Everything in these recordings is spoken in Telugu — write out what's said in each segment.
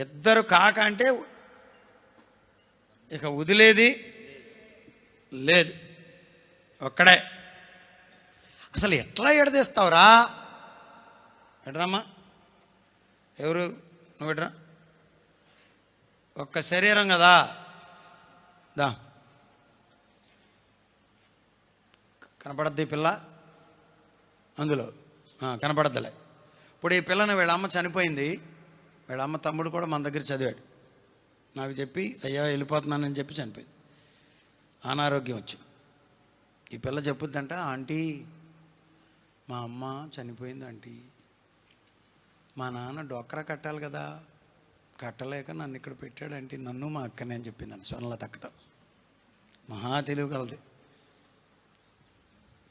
ఇద్దరు కాక అంటే ఇక వదిలేది లేదు, ఒక్కడే. అసలు ఎట్లా ఎడదీస్తావురా? ఎడ్రమ్మా, ఎవరు నువ్వు? ఎడ్రా, ఒక్క శరీరం కదా, దా కనపడద్ది పిల్ల, అందులో కనపడద్దులే. ఇప్పుడు ఈ పిల్లని వీళ్ళ అమ్మ చనిపోయింది, వీళ్ళ అమ్మ తమ్ముడు కూడా మన దగ్గర చదివాడు, నాకు చెప్పి అయ్యా వెళ్ళిపోతున్నానని చెప్పి చనిపోయింది. అనారోగ్యం వచ్చింది. ఈ పిల్ల చెప్పుద్దంట, ఆంటీ మా అమ్మ చనిపోయింది ఆంటీ, మా నాన్న డోక్రా కట్టాలి కదా, కట్టలేక నన్ను ఇక్కడ పెట్టాడంటే నన్ను మా అక్కనే అని చెప్పిందని స్వర్ణల తక్కతో. మహా తెలివి కలది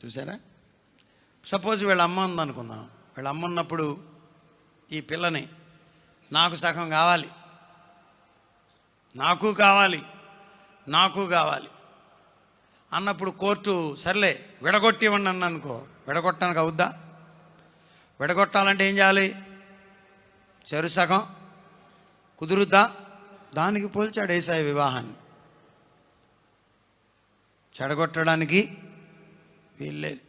చూసారా. సపోజ్ వీళ్ళ అమ్మ ఉందనుకుందాం, వీళ్ళ అమ్మ ఉన్నప్పుడు ఈ పిల్లని నాకు సగం కావాలి, నాకు కావాలి, నాకు కావాలి అన్నప్పుడు కోర్టు సర్లే విడగొట్టి ఇవ్వండి అన్న అనుకో, విడగొట్టడానికి అవుద్దా? విడగొట్టాలంటే ఏం చేయాలి? చెరు సగం కుదురుద్దా? దానికి పోల్చాడు యేసయ్య వివాహాన్ని. చెడగొట్టడానికి వీల్లేదు.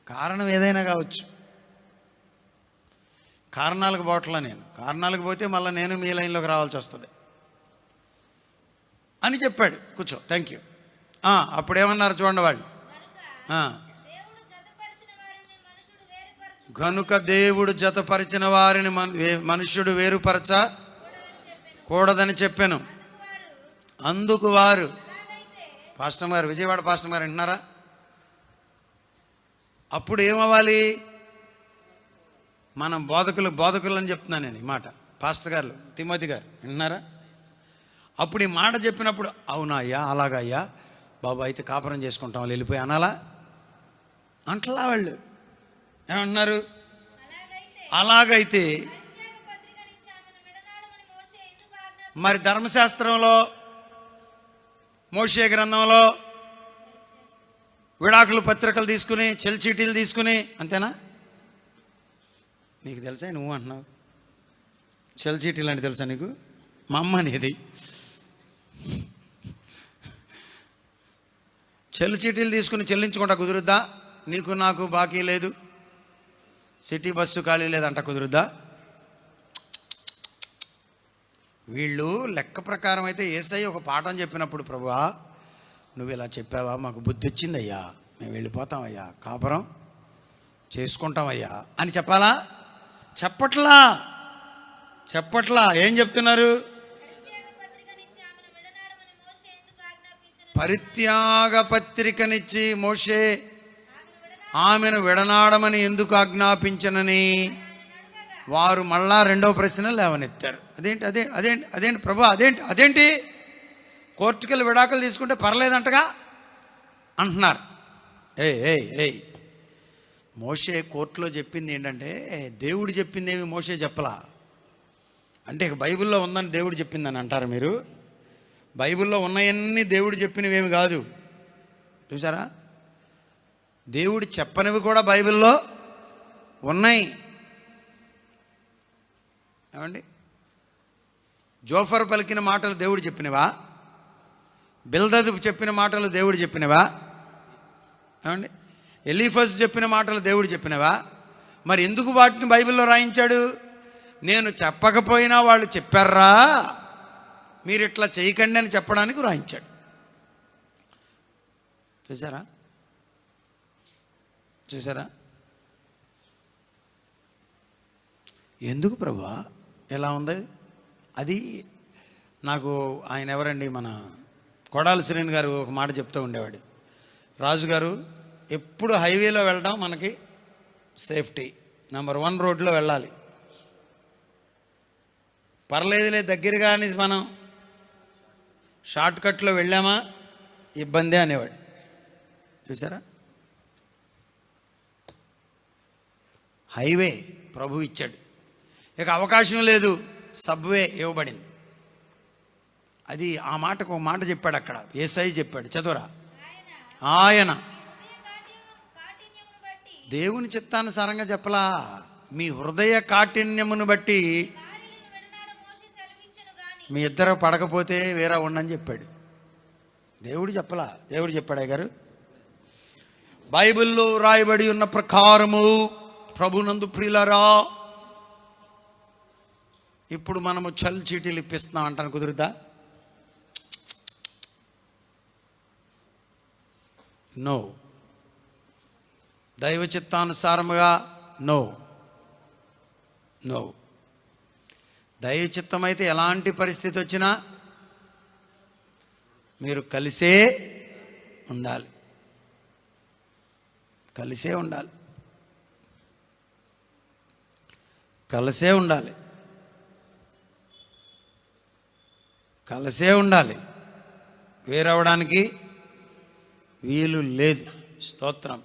కారణం ఏదైనా కావచ్చు. కారణాలకు పోవట్లా నేను, కారణాలకు పోతే మళ్ళీ నేను మీ లైన్లోకి రావాల్సి వస్తుంది అని చెప్పాడు. కూర్చో, థ్యాంక్ యూ. అప్పుడు ఏమన్నారు చూడండి వాళ్ళు, గనుక దేవుడు జతపరిచిన వారిని మనుష్యుడు వేరుపరచ కూడదని చెప్పాను. అందుకు వారు, పాస్టర్ గారు, విజయవాడ పాస్టర్ గారు వింటున్నారా? అప్పుడు ఏమవ్వాలి? మనం బోధకులు అని చెప్తున్నాను నేను ఈ మాట. పాస్టర్ గారు తిమోతి గారు వింటున్నారా? అప్పుడు ఈ మాట చెప్పినప్పుడు అవునా అయ్యా, అలాగా అయ్యా బాబు, అయితే కాపురం చేసుకుంటాం వాళ్ళు వెళ్ళిపోయి అనాలా? అంటలా వాళ్ళు ఏమంటున్నారు? అలాగైతే మరి ధర్మశాస్త్రంలో మోషే గ్రంథంలో విడాకులు పత్రికలు తీసుకుని చెల్చీటీలు తీసుకుని అంతేనా? నీకు తెలుసా? నువ్వు అంటున్నావు చెల్చీటీలు అంటే తెలుసా నీకు? మా అమ్మ అనేది చెల్చీటీలు తీసుకుని చెల్లించుకుంటా కుదురుద్దా? నీకు నాకు బాకీ లేదు, సిటీ బస్సు ఖాళీ లేదంట, కుదురుద్దా? వీళ్ళు లెక్క ప్రకారం అయితే యేసయ్య ఒక పాఠం చెప్పినప్పుడు, ప్రభువా నువ్వు ఇలా చెప్పావా, మాకు బుద్ధి వచ్చిందయ్యా, మేము వెళ్ళిపోతామయ్యా, కాపురం చేసుకుంటామయ్యా అని చెప్పాలా? చెప్పట్లా. ఏం చెప్తున్నారు? పరిత్యాగ పత్రికనిచ్చి మోషే ఆమెను విడనాడమని ఎందుకు ఆజ్ఞాపించనని వారు మళ్ళా రెండవ ప్రశ్న లేవనెత్తారు. అదేంటి ప్రభు, అదేంటి కోర్టుకెళ్ళి విడాకులు తీసుకుంటే పర్లేదంటగా అంటున్నారు. ఏయ్ మోషే కోర్టులో చెప్పింది ఏంటంటే, దేవుడు చెప్పింది ఏమి మోషే చెప్పలా. అంటే బైబిల్లో ఉందని దేవుడు చెప్పిందని అంటారు మీరు. బైబిల్లో ఉన్నాయన్నీ దేవుడు చెప్పినవేమి కాదు. చూసారా? దేవుడు చెప్పనివి కూడా బైబిల్లో ఉన్నాయి. ఏమండి? జోఫర్ పలికిన మాటలు దేవుడు చెప్పినవా? బిల్దదు చెప్పిన మాటలు దేవుడు చెప్పినవా? ఏమండి? ఎలీఫస్ చెప్పిన మాటలు దేవుడు చెప్పినవా? మరి ఎందుకు వాటిని బైబిల్లో రాయించాడు? నేను చెప్పకపోయినా వాళ్ళు చెప్పారా, మీరు ఇట్లా చేయకండి అని చెప్పడానికి రాయించాడు. చూసారా? ఎందుకు ప్రభువా ఎలా ఉంది అది? నాకు ఆయన ఎవరండి, మన కొడాలి శ్రీని గారు ఒక మాట చెప్తూ ఉండేవాడు. రాజుగారు ఎప్పుడు హైవేలో వెళ్ళడం మనకి సేఫ్టీ, నెంబర్ 1 రోడ్లో వెళ్ళాలి, పర్లేదులే దగ్గరగా అని మనం షార్ట్ కట్లో వెళ్ళామా ఇబ్బందే అనేవాడు. చూసారా? హైవే ప్రభు ఇచ్చాడు, ఇక అవకాశం లేదు, సబ్వే ఇవ్వబడింది. అది ఆ మాటకు ఒక మాట చెప్పాడు అక్కడ, యేసయ్య చెప్పాడు, చదువురా. ఆయన దేవుని చిత్తానుసారంగా చెప్పలా, మీ హృదయ కాఠిన్యమును బట్టి మీ ఇద్దరు పడకపోతే వేరే ఉండని చెప్పాడు. దేవుడు చెప్పలా, దేవుడు చెప్పాడా గారు? బైబిల్లో రాయబడి ఉన్న ప్రకారము ప్రభునందు ప్రియులారా, ఇప్పుడు మనము చల్ చీటీలు ఇప్పిస్తున్నాం అంటాను, కుదురుతా? నో. దైవ చిత్తానుసారముగా నో. దైవ చిత్తమైతే ఎలాంటి పరిస్థితి వచ్చినా మీరు కలిసే ఉండాలి. కలిసే ఉండాలి. కలిసే ఉండాలి. కలిసే ఉండాలి. వేరవడానికి వీలు లేదు. స్తోత్రం.